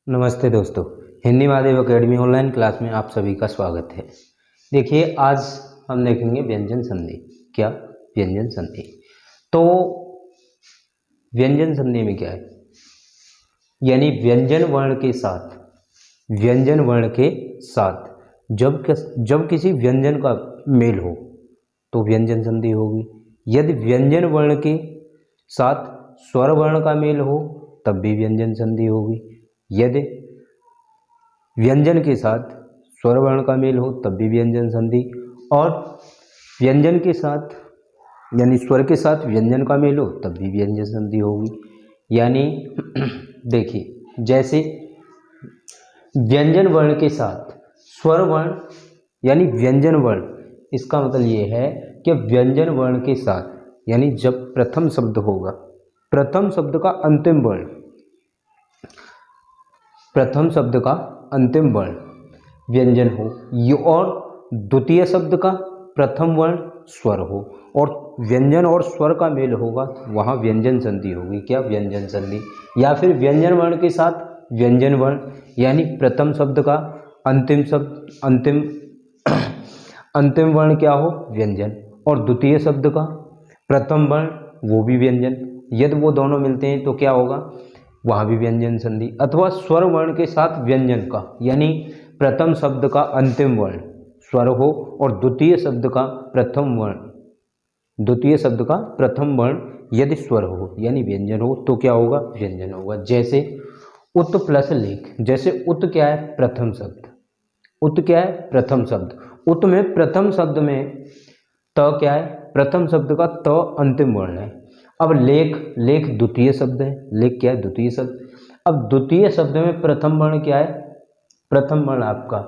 नमस्ते दोस्तों, Hindi Mahadev academy online class में आप सभी का स्वागत है। देखिए, आज हम देखेंगे व्यंजन संधि। क्या? व्यंजन संधि। तो व्यंजन संधि में क्या है? यानी व्यंजन वर्ण के साथ जब किसी व्यंजन का मेल हो तो व्यंजन संधि होगी। यदि व्यंजन वर्ण के साथ स्वर वर्ण का मेल हो तब भी व्यंजन संधि होगी। यदि व्यंजन के साथ स्वर वर्ण का मेल हो तब भी व्यंजन संधि, और व्यंजन के साथ यानी स्वर के साथ व्यंजन का मेल हो तब भी व्यंजन संधि होगी। यानी देखिए, जैसे व्यंजन वर्ण के साथ स्वर वर्ण यानी व्यंजन वर्ण, इसका मतलब ये है कि व्यंजन वर्ण के साथ यानी जब प्रथम शब्द होगा, प्रथम शब्द का अंतिम वर्ण, प्रथम शब्द का अंतिम वर्ण व्यंजन हो, ये और द्वितीय शब्द का प्रथम वर्ण स्वर हो और व्यंजन और स्वर का मेल होगा, वहाँ व्यंजन संधि होगी। क्या? व्यंजन संधि। या फिर व्यंजन वर्ण के साथ व्यंजन वर्ण यानी प्रथम शब्द का अंतिम वर्ण क्या हो? व्यंजन, और द्वितीय शब्द का प्रथम वर्ण वो भी व्यंजन। यदि वो दोनों मिलते हैं तो क्या होगा? वहाँ भी व्यंजन संधि। अथवा स्वर वर्ण के साथ व्यंजन का यानी प्रथम शब्द का अंतिम वर्ण स्वर हो और द्वितीय शब्द का प्रथम वर्ण यदि स्वर हो यानी व्यंजन हो तो क्या होगा? व्यंजन होगा। जैसे उत प्लस लेख। जैसे उत क्या है? प्रथम शब्द। उत क्या है? प्रथम शब्द। उत में प्रथम शब्द में त क्या है? प्रथम शब्द का त अंतिम वर्ण है। अब लेख द्वितीय शब्द है। लेख क्या है? द्वितीय शब्द। अब द्वितीय शब्द में प्रथम वर्ण क्या है? प्रथम वर्ण आपका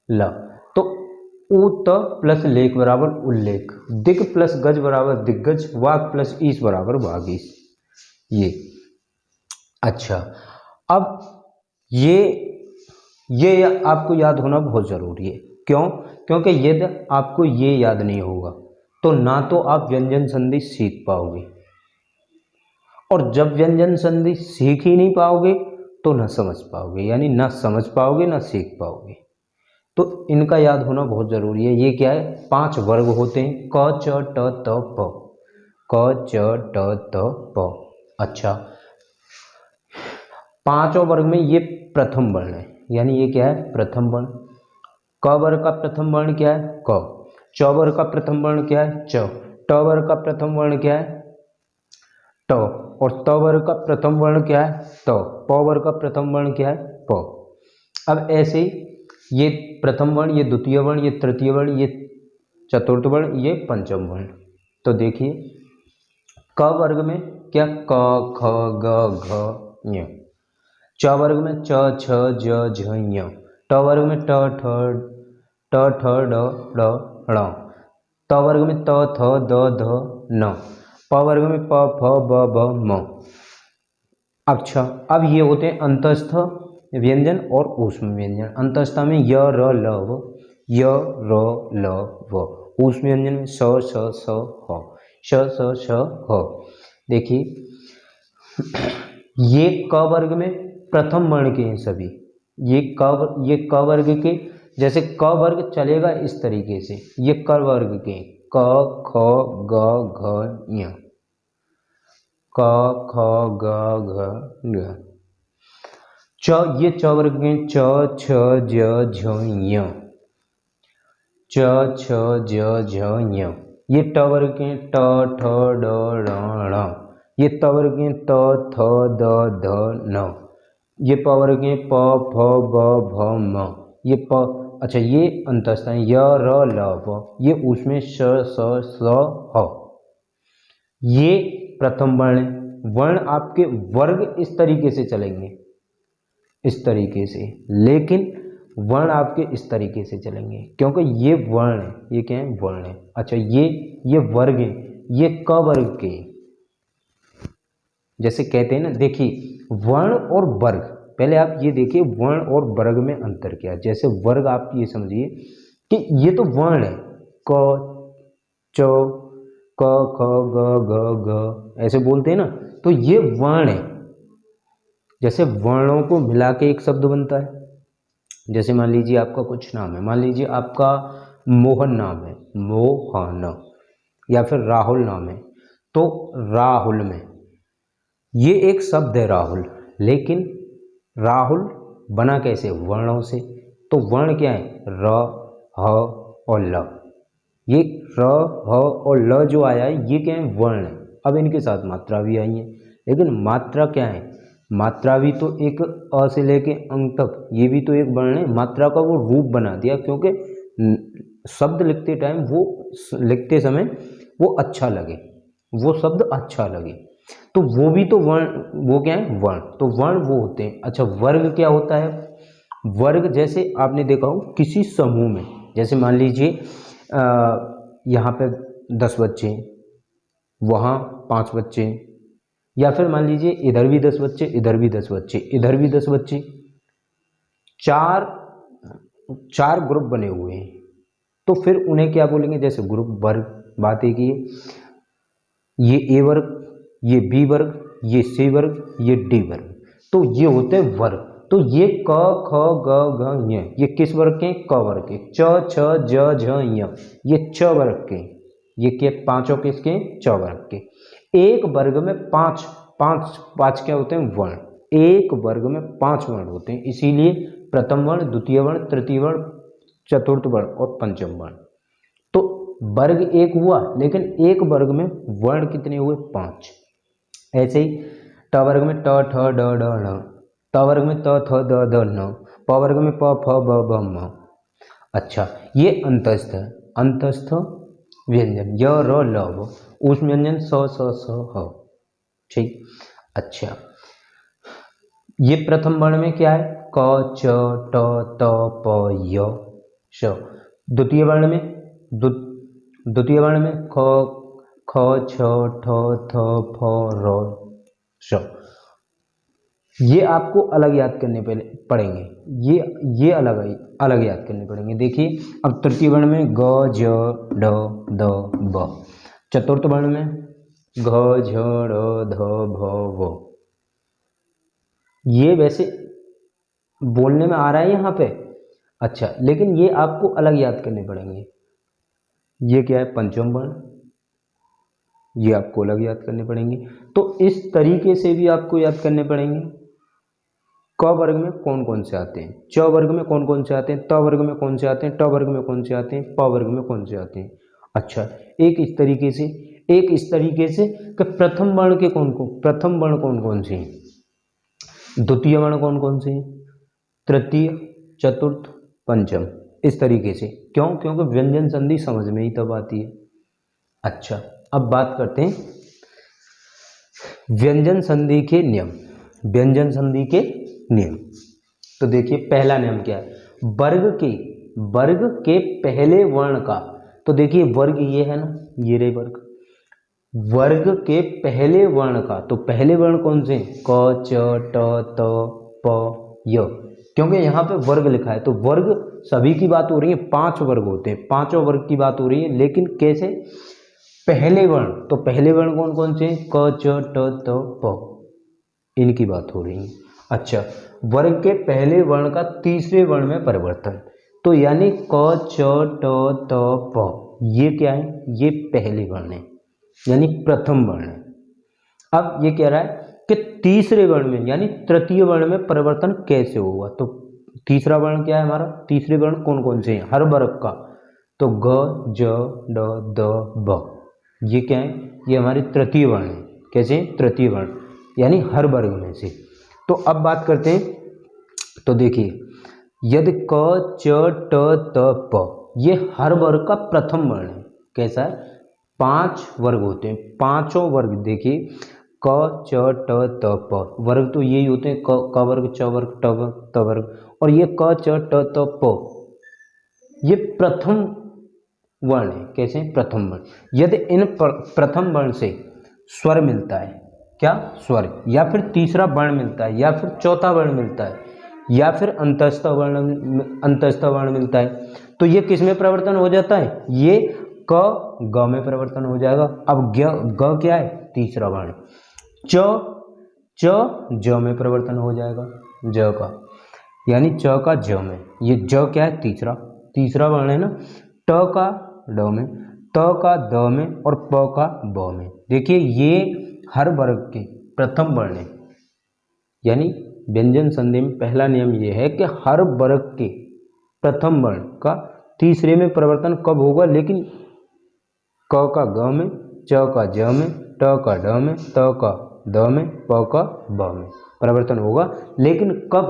ल। तो उत प्लस लेख बराबर उल्लेख, दिग प्लस गज बराबर दिग्गज, वाग प्लस ईश बराबर वागीश। ये अच्छा, अब ये आपको याद होना बहुत जरूरी है। क्यों? क्योंकि यदि आपको ये याद नहीं होगा तो ना तो आप व्यंजन संधि सीख पाओगे, और जब व्यंजन संधि सीख ही नहीं पाओगे तो ना समझ पाओगे, यानी ना समझ पाओगे ना सीख पाओगे। तो इनका याद होना बहुत जरूरी है। ये क्या है? 5 वर्ग होते हैं, क च ट त प। क च ट त प। अच्छा, पांचों वर्ग में ये प्रथम वर्ण है, यानी ये क्या है? प्रथम वर्ण। क वर्ग का प्रथम वर्ण क्या है? क। च वर्ग का प्रथम वर्ण क्या है? च। ट वर्ग का प्रथम वर्ण क्या है? ट। और त वर्ग का प्रथम वर्ण क्या है? त। प वर्ग का प्रथम वर्ण क्या है? प। अब ऐसे ये प्रथम वर्ण, ये द्वितीय वर्ण, ये तृतीय वर्ण, ये चतुर्थ वर्ण, ये पंचम वर्ण। तो देखिए, क वर्ग में क्या? क ख ग घ ञ। च वर्ग में च छ ज झ ञ। ट वर्ग में ट ठ ड ढ़ ण। त वर्ग में त थ द ध न। प वर्ग में प फ ब भ म। अच्छा, अब ये होते हैं अंतस्थ व्यंजन और ऊष्म व्यंजन। अंतस्थ में य र ल व, य र ल व। ऊष्म व्यंजन में स स स ह, श स श ह। देखिए, ये क वर्ग में प्रथम वर्ण के हैं सभी। ये क वर्ग के, जैसे क वर्ग चलेगा इस तरीके से, ये क वर्ग के क ख ग घ ञ। क ख ग घ ङ। ये च वर्ग के च छ ज झ ञ। च छ ज झ ञ। ये ट वर्ग के ट ठ ड ढ़ ण। ये त वर्ग के त थ द ध न। ये प वर्ग के प फ ब भ म। ये प, अच्छा, ये अंतस्थ है य र ल व। ये उसमें श स स ह। ये प्रथम वर्ण है। वर्ण आपके वर्ग इस तरीके से चलेंगे, इस तरीके से, लेकिन वर्ण आपके इस तरीके से चलेंगे क्योंकि ये वर्ण है। ये क्या है? वर्ण है। अच्छा, ये वर्ग है, ये क वर्ग के। जैसे कहते हैं ना, देखिए वर्ण और वर्ग, पहले आप ये देखिए वर्ण और वर्ग में अंतर क्या है। जैसे वर्ग आप ये समझिए कि ये तो वर्ण है, क च क ख ग घ घ ऐसे बोलते हैं ना, तो ये वर्ण है। जैसे वर्णों को मिला के एक शब्द बनता है। जैसे मान लीजिए आपका कुछ नाम है, मान लीजिए आपका मोहन नाम है, मोहन, या फिर राहुल नाम है, तो राहुल में ये एक शब्द है राहुल, लेकिन राहुल बना कैसे? वर्णों से। तो वर्ण क्या है? र, ह और ल। ये र, ह और ल जो आया है ये क्या है? वर्ण है। अब इनके साथ मात्रा भी आई है, लेकिन मात्रा क्या है? मात्रा भी तो एक अ से लेके अंक तक, ये भी तो एक वर्ण है। मात्रा का वो रूप बना दिया, क्योंकि शब्द लिखते टाइम वो लिखते समय वो अच्छा लगे, वो शब्द अच्छा लगे, तो वो भी तो वर्ण, वो क्या है? वर्ण। तो वर्ण वो होते हैं। अच्छा, वर्ग क्या होता है? वर्ग जैसे आपने देखा हो किसी समूह में, जैसे मान लीजिए यहाँ पे 10 बच्चे, वहाँ 5 बच्चे, या फिर मान लीजिए इधर भी 10 बच्चे, इधर भी 10 बच्चे, इधर भी 10 बच्चे, चार चार ग्रुप बने हुए हैं, तो फिर उन्हें क्या बोलेंगे? जैसे ग्रुप, वर्ग। बात एक ही है, ये ए वर्ग, ये बी वर्ग, ये सी वर्ग, ये डी वर्ग, तो ये होते हैं वर्ग। तो ये क, ख, ग, घ, ञ, ये किस वर्ग के? क वर्ग के। च, छ, ज, झ, ञ, ये च वर्ग के। ये के पांचों किसके? च वर्ग के। एक वर्ग में पांच पांच पांच क्या होते हैं? वर्ण। एक वर्ग में 5 वर्ण होते हैं, इसीलिए प्रथम वर्ण, द्वितीय वर्ण, तृतीय वर्ण, चतुर्थ वर्ण और पंचम वर्ण। तो वर्ग एक हुआ, लेकिन एक वर्ग में वर्ण कितने हुए? 5। ऐसे ही ट वर्ग में ट, ठ, ड, ढ, ण, त वर्ग में त, थ, द, ध, न, प वर्ग में प, फ, ब, भ, म। अच्छा, ये अंतस्थ है। अंतस्थ व्यंजन य, र, ल, व। उष्म व्यंजन स, स, ह। ठीक। अच्छा, ये प्रथम वर्ण में क्या है? क, च, ट, त, प, य, श। द्वितीय वर्ण में द्वितीय वर्ण में ख, ख, छ, ठ, थ, फ, र, श। ये आपको अलग याद करने पड़ेंगे, ये अलग अलग याद करने पड़ेंगे। देखिए, अब तृतीय वर्ण में ग, ज, ड, द, ब। चतुर्थ वर्ण में घ, झ, ड़, ध, भ, व। ये वैसे बोलने में आ रहा है यहाँ पे, अच्छा, लेकिन ये आपको अलग याद करने पड़ेंगे। ये क्या है? पंचम वर्ण, ये आपको अलग याद करने पड़ेंगे। तो इस तरीके से भी आपको याद करने पड़ेंगे। क वर्ग में कौन कौन से आते हैं? च वर्ग में कौन कौन से आते हैं? त वर्ग में कौन से आते हैं? ट वर्ग में कौन से आते हैं? प वर्ग में कौन से आते हैं? अच्छा, एक इस तरीके से कि प्रथम वर्ण के प्रथम वर्ण कौन कौन से हैं? द्वितीय वर्ण कौन कौन से हैं? तृतीय, चतुर्थ, पंचम। इस तरीके से। क्यों? क्योंकि व्यंजन संधि समझ में ही तब आती है। अच्छा, अब बात करते हैं व्यंजन संधि के नियम। व्यंजन संधि के नियम, तो देखिए पहला नियम क्या है? वर्ग के पहले वर्ण का, तो देखिए वर्ग ये है ना, ये रे वर्ग। वर्ग के पहले वर्ण का, तो पहले वर्ण कौन से? क, च, ट, त, प, य। क्योंकि यहाँ पे वर्ग लिखा है, तो वर्ग सभी की बात हो रही है, 5 वर्ग होते हैं, पांचों वर्ग की बात हो रही है, लेकिन कैसे? पहले वर्ण, तो पहले वर्ण कौन कौन से? क, च, ट, त, प, इनकी बात हो रही है। अच्छा, वर्ग के पहले वर्ण का तीसरे वर्ण में परिवर्तन, तो यानी क, च, ट, त, प, ये क्या है? ये पहले वर्ण है, यानी प्रथम वर्ण है। अब ये कह रहा है कि तीसरे वर्ण में, यानी तृतीय वर्ण में परिवर्तन कैसे होगा? तो तीसरा वर्ण क्या है हमारा? तीसरे वर्ण कौन कौन से हैं हर वर्ग का? तो ग, ज, ड, द, ब, ये क्या है? ये हमारे तृतीय वर्ण है। कैसे? तृतीय वर्ण, यानी हर वर्ग में से। तो अब बात करते हैं, तो देखिए यदि क, च, ट, त, प, ये हर वर्ग का प्रथम वर्ण है। कैसा है? 5 वर्ग होते हैं, पांचों वर्ग। देखिए क, च, ट, त, प, वर्ग तो यही होते हैं, क वर्ग, च वर्ग, ट वर्ग, त वर्ग, और ये क, च, ट, त, प, ये प्रथम वर्ण है। कैसे? प्रथम वर्ण। यदि इन प्रथम वर्ण से स्वर मिलता है, क्या? स्वर, या फिर तीसरा वर्ण मिलता है, या फिर चौथा वर्ण मिलता है, या फिर अंतस्थ वर्ण मिलता है, तो ये किस में परिवर्तन हो जाता है? ये क, ग में परिवर्तन हो जाएगा। अब ग क्या है? तीसरा वर्ण। च ज में परिवर्तन हो जाएगा, ज का, यानी च का ज में। ये ज क्या है, तीसरा वर्ण है ना। ट का ड में, त का द में और प का ब में। देखिए ये हर वर्ग के प्रथम वर्ण है, यानी व्यंजन संधि में पहला नियम ये है कि हर वर्ग के प्रथम वर्ण का तीसरे में परिवर्तन कब होगा, लेकिन क का ग में, च का ज में, ट का ड में, त का द में, प का ब में परिवर्तन होगा। लेकिन कब,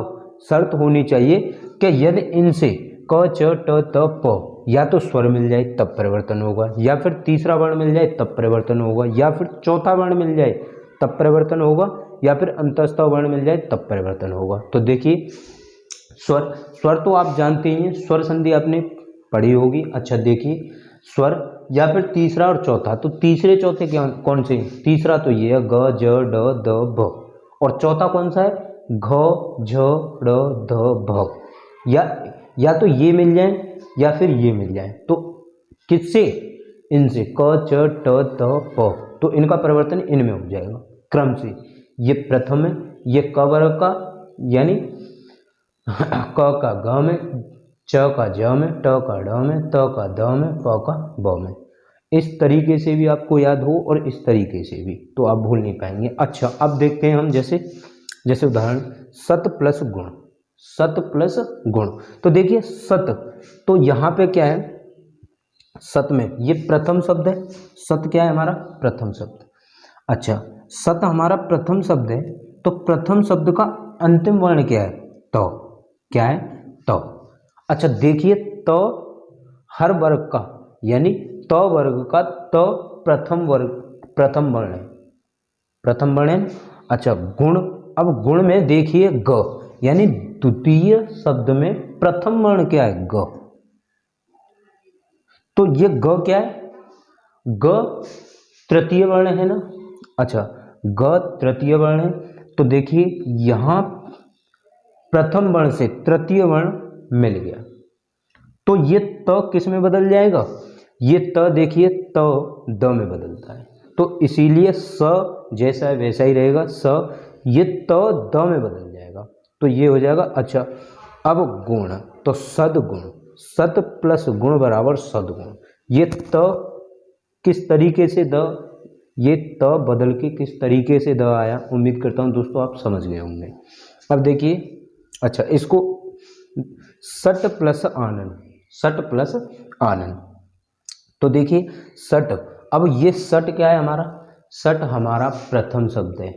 शर्त होनी चाहिए कि यदि इनसे क च ट त प या तो स्वर मिल जाए तब परिवर्तन होगा, या फिर तीसरा वर्ण मिल जाए तब परिवर्तन होगा, या फिर चौथा वर्ण मिल जाए तब परिवर्तन होगा, या फिर अंतस्थ वर्ण मिल जाए तब परिवर्तन होगा। तो देखिए स्वर तो आप जानते ही हैं, स्वर संधि आपने पढ़ी होगी। अच्छा देखिए स्वर या फिर तीसरा और चौथा, तो तीसरे चौथे क्या कौन से, तीसरा तो ये है ग ज ड द भ, और चौथा कौन सा है, घ झ ड़ ध भ। या तो ये मिल जाए या फिर ये मिल जाए, तो किससे, इनसे क च ट त प, तो इनका परिवर्तन इनमें हो जाएगा क्रम से। ये प्रथम है, ये क वर्ग का यानी क का ग में, च का ज में, ट का ड में, त का द में, प का ब में। इस तरीके से भी आपको याद हो और इस तरीके से भी, तो आप भूल नहीं पाएंगे। अच्छा अब देखते हैं हम जैसे उदाहरण सत प्लस गुण, सत प्लस गुण। तो देखिए सत, तो यहाँ पे क्या है, सत में ये प्रथम शब्द है, सत क्या है हमारा प्रथम शब्द। अच्छा सत हमारा प्रथम शब्द है, तो प्रथम शब्द का अंतिम वर्ण क्या है, तो क्या है, तो। अच्छा देखिए तो हर वर्ग का, यानी तो वर्ग का तो प्रथम वर्ण है, प्रथम वर्ण है। अच्छा गुण, अब गुण में देखिए ग, यानी द्वितीय शब्द में प्रथम वर्ण क्या है, ग। तो ये ग क्या है, ग तृतीय वर्ण है ना। अच्छा ग तृतीय वर्ण है, तो देखिए यहां प्रथम वर्ण से तृतीय वर्ण मिल गया, तो ये त किस में बदल जाएगा, ये त देखिए त द में बदलता है, तो इसीलिए स जैसा है वैसा ही रहेगा, स ये त द में बदल जाएगा, तो ये हो जाएगा। अच्छा अब गुण, तो सदगुण, सत प्लस गुण बराबर सदगुण। ये त किस तरीके से द, ये त बदल के किस तरीके से द आया, उम्मीद करता हूं दोस्तों आप समझ गए होंगे। अब देखिए अच्छा इसको सट प्लस आनंद, सट प्लस आनंद, तो देखिए सट, अब ये सट क्या है हमारा, सट हमारा प्रथम शब्द है,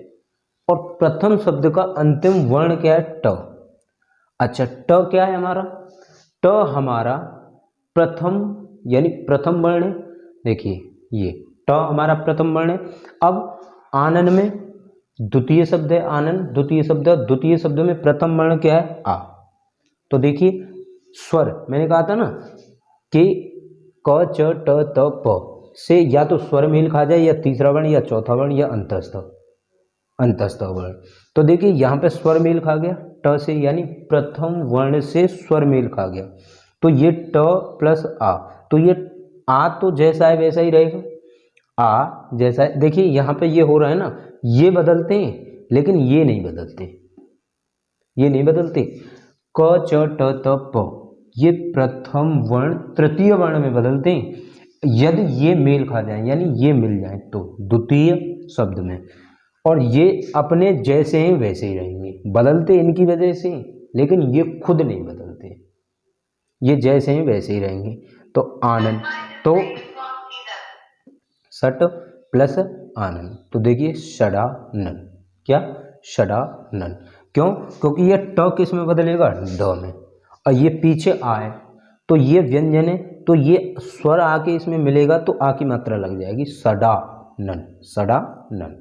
और प्रथम शब्द का अंतिम वर्ण क्या है, ट। अच्छा ट क्या है हमारा, ट हमारा प्रथम यानी प्रथम वर्ण है, देखिए ये ट हमारा प्रथम वर्ण है। अब आनन में द्वितीय शब्द है, आनन द्वितीय शब्द है, द्वितीय शब्द में प्रथम वर्ण क्या है, आ। तो देखिए स्वर मैंने कहा था ना कि क च ट त प से या तो स्वर मेल खा जाए, या तीसरा वर्ण, या चौथा वर्ण, या अंतस्थ वर्ण। तो देखिए यहाँ पे स्वर मेल खा गया ट से, यानी प्रथम वर्ण से स्वर मेल खा गया, तो ये ट प्लस आ, तो ये आ तो जैसा है वैसा ही रहेगा, आ जैसा है। देखिए यहाँ पे ये हो रहा है ना, ये बदलते हैं लेकिन ये नहीं बदलते, ये नहीं बदलते। क च ट त प ये प्रथम वर्ण तृतीय वर्ण में बदलते हैं, यदि ये मेल खा जाए यानी ये मिल जाए तो द्वितीय शब्द में, और ये अपने जैसे हैं वैसे ही रहेंगे, बदलते इनकी वजह से लेकिन ये खुद नहीं बदलते, ये जैसे हैं वैसे ही रहेंगे। तो आनंद, तो सट प्लस आनंद, तो देखिए षडानन, क्या षडानन, क्यों, क्योंकि ये ट किस में बदलेगा, ड में, और ये पीछे आ है, तो ये व्यंजन है, तो ये स्वर आके इसमें मिलेगा तो आ की मात्रा लग जाएगी, षडानन, षडानन।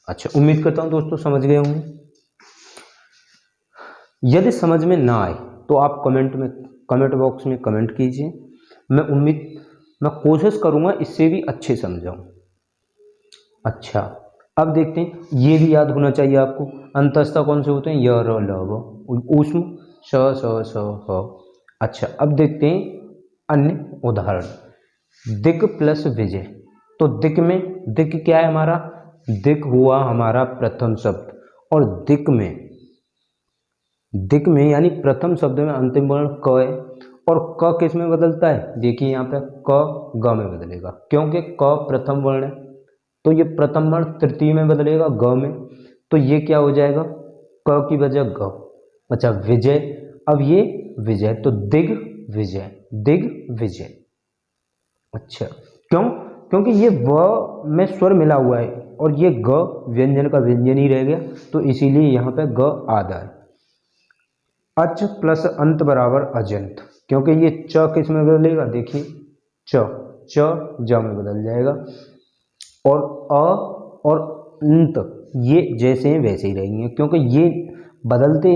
अच्छा उम्मीद करता हूं दोस्तों समझ गए होंगे। यदि समझ में ना आए तो आप कमेंट बॉक्स में कमेंट कीजिए, मैं कोशिश करूंगा इससे भी अच्छे समझाऊं। अच्छा अब देखते हैं, ये भी याद होना चाहिए आपको, अंतस्थ कौन से होते हैं, य र ल व, ऊष्म श स ह। अच्छा अब देखते हैं अन्य उदाहरण, दिक प्लस विजय। तो दिक में, दिक क्या है हमारा, दिक हुआ हमारा प्रथम शब्द, और दिक में यानी प्रथम शब्द में अंतिम वर्ण क है, और क किस में बदलता है, देखिए यहाँ पे क ग में बदलेगा, क्योंकि क प्रथम वर्ण है, तो ये प्रथम वर्ण तृतीय में बदलेगा ग में, तो ये क्या हो जाएगा, क की वजह ग। अच्छा विजय, अब ये विजय तो दिग्विजय। अच्छा क्यों, क्योंकि ये व में स्वर मिला हुआ है और ये ग व्यंजन का व्यंजन ही रह गया, तो इसीलिए यहाँ पे ग आधा है। अच प्लस अंत बराबर अजंत, क्योंकि ये च किस में बदलेगा, देखिए च ज में बदल जाएगा, और अ और अंत ये जैसे हैं वैसे ही रहेंगे, क्योंकि ये बदलते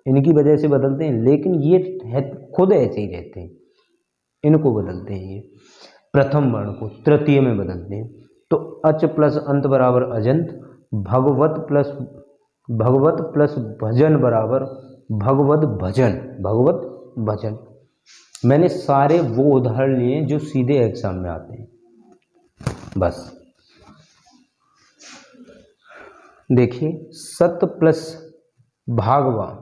इनकी वजह से बदलते हैं, लेकिन ये खुद ऐसे ही रहते हैं, इनको बदलते हैं, ये प्रथम वर्ण को तृतीय में बदलते हैं। तो अच प्लस अंत बराबर अजंत, भगवत प्लस भजन बराबर भगवत भजन। मैंने सारे वो उदाहरण लिए जो सीधे एग्जाम में आते हैं, बस देखिए सत प्लस भागवान,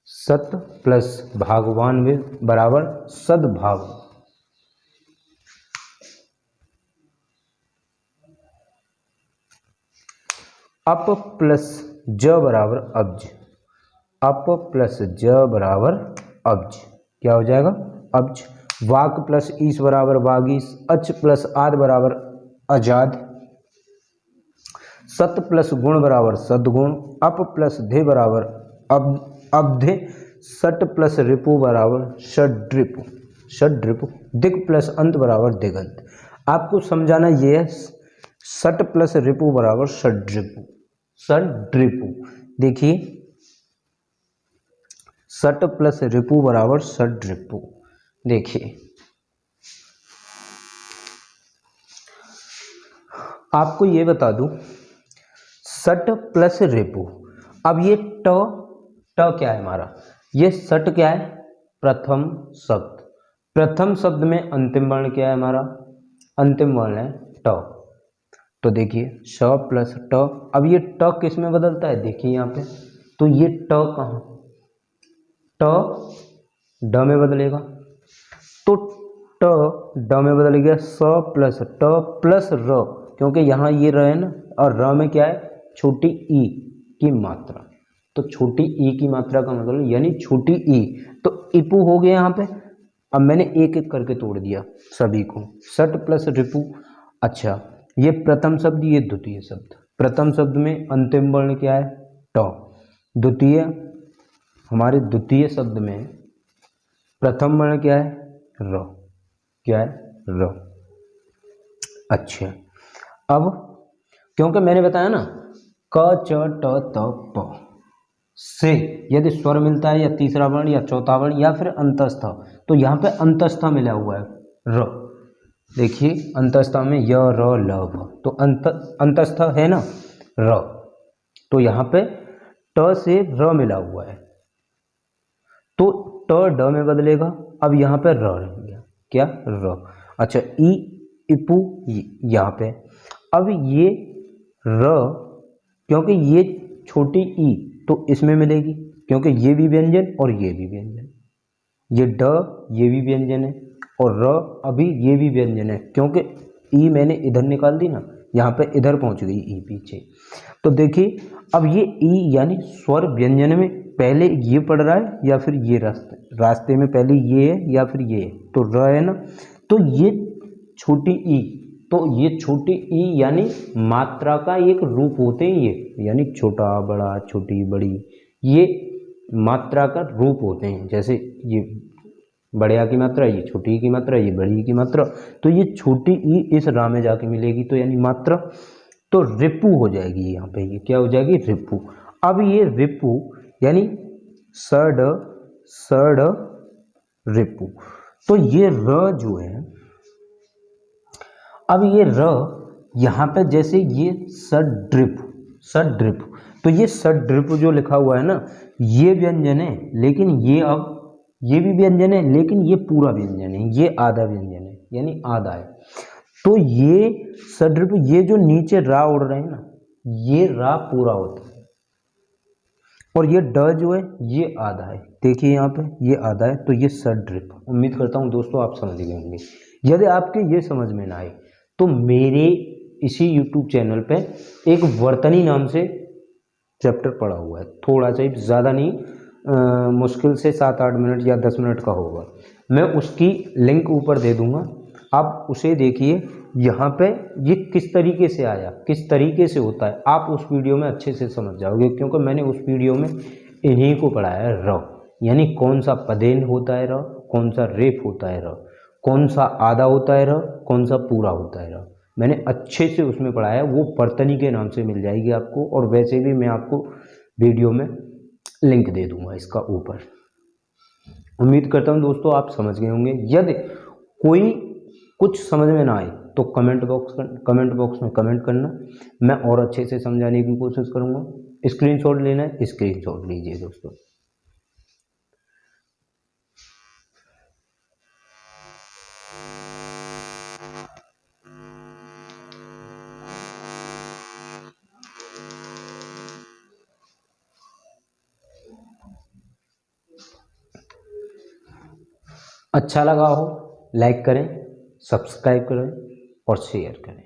सत प्लस भागवान में बराबर सद्भाव। अप प्लस ज बराबर अब्ज, क्या हो जाएगा, अब्ज। वाक प्लस ईस बराबर वागीस, अच प्लस आद बराबर आजाद, सत प्लस गुण बराबर सद्गुण, अप प्लस धे बराबर अब्धे, सट प्लस रिपु बराबर षड्रिपु, दिक प्लस अंत बराबर दिगंत। आपको समझाना ये है, सट प्लस रिपु बराबर षड्रिपु। देखिए सट प्लस रिपु बराबर षड्रिपु। देखिए आपको ये बता दूं, सट प्लस रिपु, अब ये ट क्या है हमारा, ये सट क्या है, प्रथम शब्द में अंतिम वर्ण क्या है हमारा, अंतिम वर्ण है ट। तो देखिए श प्लस ट, अब ये ट किस में बदलता है, देखिए यहाँ पे, तो ये ट कहाँ, ट ड में बदलेगा, तो ट ड में बदल गया, स प्लस ट प्लस र, क्योंकि यहाँ ये र है ना, और र में क्या है, छोटी ई की मात्रा, तो छोटी ई की मात्रा का मतलब यानी छोटी ई, तो इपु हो गया यहाँ पे। अब मैंने एक एक करके तोड़ दिया सभी को, सट प्लस रिपु। अच्छा ये प्रथम शब्द, ये द्वितीय शब्द, प्रथम शब्द में अंतिम वर्ण क्या है, ट, द्वितीय शब्द में प्रथम वर्ण क्या है, र, अच्छा अब क्योंकि मैंने बताया ना, क च ट त प से यदि स्वर मिलता है, या तीसरा वर्ण या चौथा वर्ण या फिर अंतस्थ, तो यहाँ पे अंतस्थ मिला हुआ है र, देखिए अंतस्थ में य र ल भ, तो अंतस्थ है ना र, तो यहाँ पे ट से र मिला हुआ है, तो ट ड में बदलेगा, अब यहाँ पे र रह गया, क्या र। अच्छा ई इपु यहाँ पे, अब ये र, क्योंकि ये छोटी ई तो इसमें मिलेगी, क्योंकि ये भी व्यंजन और ये भी व्यंजन, ये ड ये भी व्यंजन है, और र अभी ये भी व्यंजन है, क्योंकि ई मैंने इधर निकाल दी ना, यहाँ पे इधर पहुँच गई ई पीछे। तो देखिए अब ये ई यानी स्वर व्यंजन में पहले ये पढ़ रहा है या फिर ये रास्ते में पहले ये है या फिर ये है, तो र है ना, तो ये छोटी ई, तो ये छोटी ई यानी मात्रा का एक रूप होते हैं, ये यानी छोटा बड़ा छोटी बड़ी, ये मात्रा का रूप होते हैं, जैसे ये बड़े की मात्रा, ये छोटी की मात्रा, ये बड़ी की मात्रा, तो ये छोटी ई इस रा में जाके मिलेगी, तो यानी मात्रा, तो रिपु हो जाएगी यहाँ पे, ये क्या हो जाएगी, रिपु। अब ये रिपु यानी सड रिपु, तो ये र जो है, अब ये र यहाँ पे जैसे ये सड्रिप, तो ये सड्रिप जो लिखा हुआ है ना, ये व्यंजन है, लेकिन ये अब ये भी व्यंजन है, लेकिन ये पूरा व्यंजन है, ये आधा व्यंजन है, यानी आधा है। तो ये सड्रिप, ये जो नीचे रा उड़ रहे हैं ना, ये रा पूरा होता है, और ये ड जो है ये आधा है। देखिए यहाँ पे ये आधा है, तो ये सड्रिप। उम्मीद करता हूँ दोस्तों आप समझ गए होंगे। यदि आपके ये समझ में ना आए तो मेरे इसी YouTube चैनल पे एक वर्तनी नाम से चैप्टर पड़ा हुआ है, थोड़ा सा ही, ज़्यादा नहीं, मुश्किल से 7-8 मिनट या 10 मिनट का होगा। मैं उसकी लिंक ऊपर दे दूंगा, आप उसे देखिए। यहाँ पे ये किस तरीके से आया, किस तरीके से होता है, आप उस वीडियो में अच्छे से समझ जाओगे, क्योंकि मैंने उस वीडियो में इन्हीं को पढ़ाया है। र यानी कौन सा पदेन होता है र, कौन सा रेफ होता है र, कौन सा आधा होता है र, कौन सा पूरा होता है र, मैंने अच्छे से उसमें पढ़ाया है। वो वर्तनी के नाम से मिल जाएगी आपको, और वैसे भी मैं आपको वीडियो में लिंक दे दूंगा इसका ऊपर। उम्मीद करता हूँ दोस्तों आप समझ गए होंगे। यदि कोई कुछ समझ में ना आए तो कमेंट बॉक्स में कमेंट करना, मैं और अच्छे से समझाने की कोशिश करूँगा। स्क्रीनशॉट लेना है, स्क्रीनशॉट लीजिए दोस्तों। अच्छा लगा हो लाइक करें, सब्सक्राइब करें और शेयर करें।